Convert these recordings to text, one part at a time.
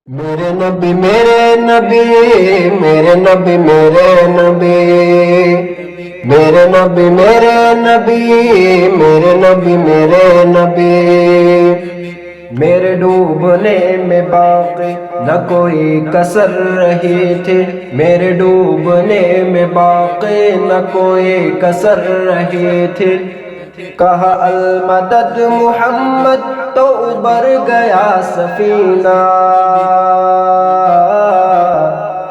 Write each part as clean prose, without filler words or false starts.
میرے نبی میرے نبی میرے نبی میرے نبی میرے نبی میرے نبی میرے نبی میرے نبی میرے ڈوبنے میں باقی نہ کوئی کسر رہی تھی، میرے ڈوبنے میں باقی نہ کوئی کسر رہی تھی۔ کہا المدد محمد تو ابر گیا سفینہ،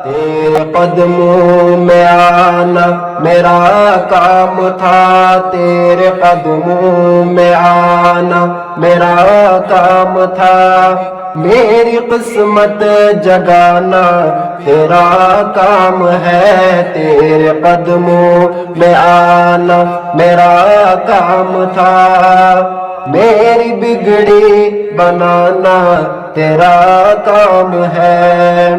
تیرے قدموں میں آنا میرا کام تھا، تیرے قدموں میں آنا میرا کام تھا۔ میری قسمت جگانا تیرا کام ہے، تیرے قدموں میں آنا میرا کام تھا۔ میری بگڑی بنانا تیرا کام ہے،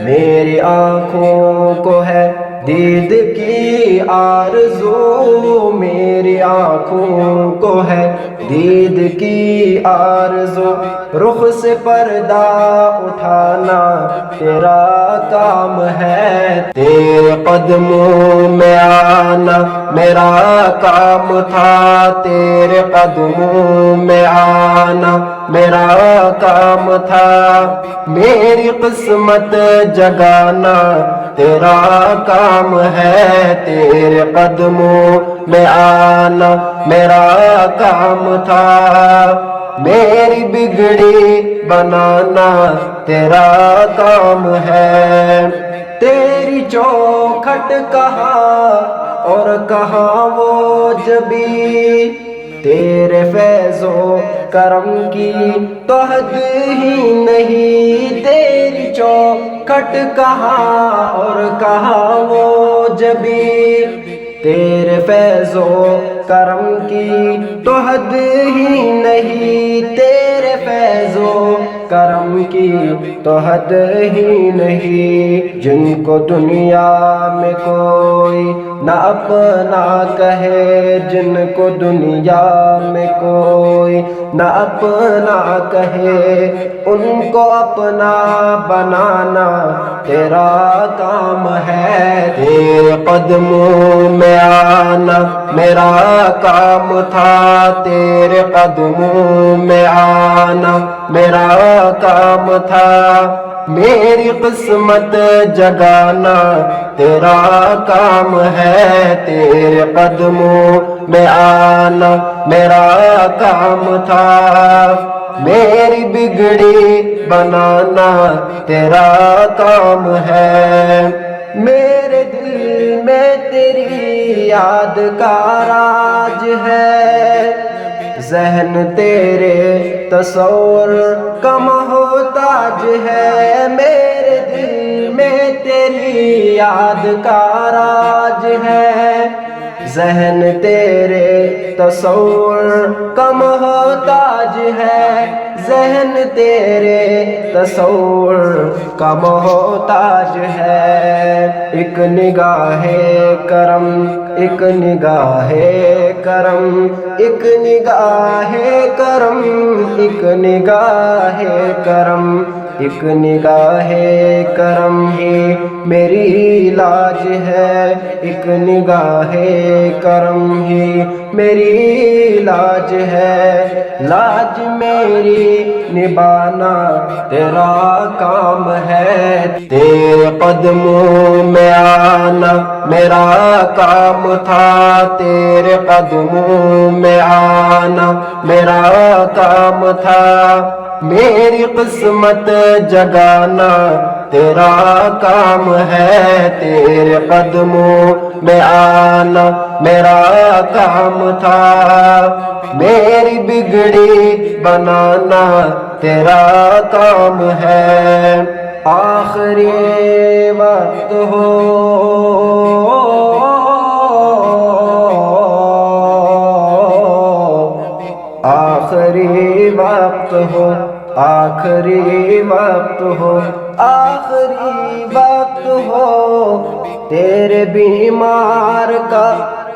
میری آنکھوں کو ہے دید کی آرزو، میری آنکھوں کو ہے دید کی آرزو۔ رخ سے پردہ اٹھانا تیرا کام ہے، تیرے قدموں میں آنا میرا کام تھا، تیرے قدموں میں آنا میرا کام تھا۔ میری قسمت جگانا تیرا کام ہے، تیرے قدموں میں آنا میرا کام تھا۔ میری بگڑی بنانا تیرا کام ہے، تیری چوکھٹ کہاں اور کہاں وہ جبی، تیرے فیض و کرم کی تو حد ہی نہیں، تیری چوکھٹ کہاں اور کہاں وہ جبی، تیرے فیض و کرم کی تو حد ہی نہیں، تیرے فیض و کرم کی تو حد ہی نہیں۔ جن کو دنیا میں کوئی نہ اپنا کہے، جن کو دنیا میں کوئی نہ اپنا کہے، ان کو اپنا بنانا تیرا کام ہے، تیرے قدموں میں آنا میرا کام تھا، تیرے قدموں میں آنا میرا کام تھا۔ میری قسمت جگانا تیرا کام ہے، تیرے قدموں میں آنا میرا کام تھا۔ میری بگڑی بنانا تیرا کام ہے، میرے دل میں تیری یاد کا راج ہے، ذہن تیرے تصور کا محتاج ہے، میرے دل میں تیری یاد کا راج ہے، ذہن تیرے تصور کا محتاج ہے، ذہن تیرے تصور کا محتاج ہے۔ ایک نگاہ کرم ایک نگاہ کرم ایک نگاہ کرم ایک نگاہ کرم ایک نگاہ کرم ہی میری لاج ہے، ایک نگاہ کرم ہی میری لاج ہے، لاج میری نبھانا تیرا کام ہے، تیرے قدموں میں آنا میرا کام تھا، تیرے قدموں میں آنا میرا کام تھا۔ میری قسمت جگانا تیرا کام ہے، تیرے قدموں میں آنا میرا کام تھا۔ میری بگڑی بنانا تیرا کام ہے، آخری وقت ہو آخری وقت ہو آخری وقت ہو آخری وقت ہو، تیرے بیمار کا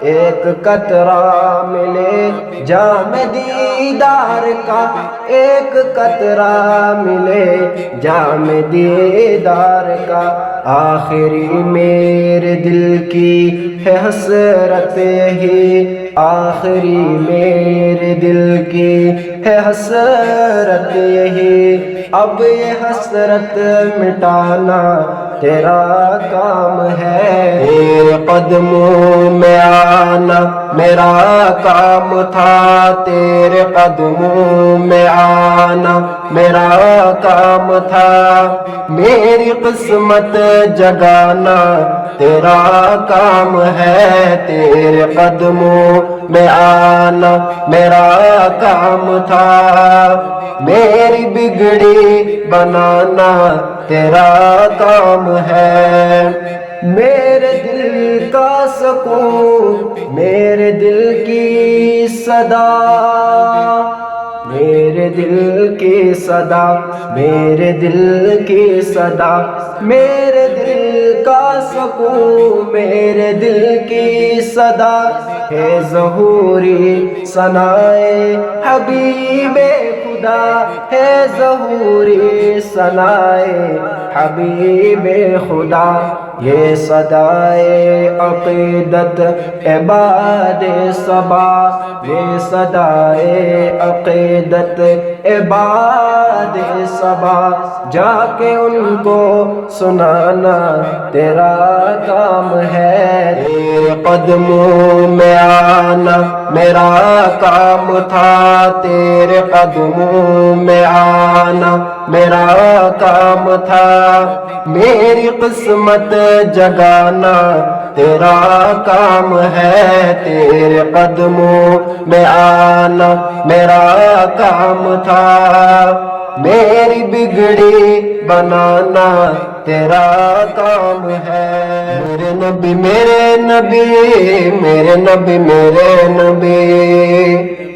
ایک قطرہ ملے جام دیدار کا، ایک قطرہ ملے جام دیدار کا۔ آخری میرے دل کی ہے حسرت ہی، آخری میرے دل کی ہے حسرت یہی، اب یہ حسرت مٹانا تیرا کام ہے۔ تیرے قدموں میں آنا میرا کام تھا، تیرے قدموں میں آنا میرا کام تھا، میری قسمت جگانا تیرا کام ہے۔ تیرے قدموں میں آنا میرا کام تھا، میری بگڑی بنانا تیرا کام ہے۔ میرے دل کا سکون، میرے دل کی صدا، میرے دل کی صدا، میرے دل کی صدا، میرے دل کا سکون، میرے دل کی صدا ہے ظہوری ثنائے حبیب خدا، ہے ظہوری ثنائے حبیب خدا۔ یہ صدائے عقیدت عباد صبا، یہ صدائے عقیدت عباد صبا، جا کے ان کو سنانا تیرا کام ہے۔ تیرے قدموں میں آنا میرا کام تھا، تیرے قدموں میں آنا میرا کام تھا، میری قسمت جگانا تیرا کام ہے۔ تیرے قدموں میں آنا میرا کام تھا، میری بگڑی بنانا تیرا کام ہے۔ میرے نبی میرے نبی، میرے نبی میرے نبی۔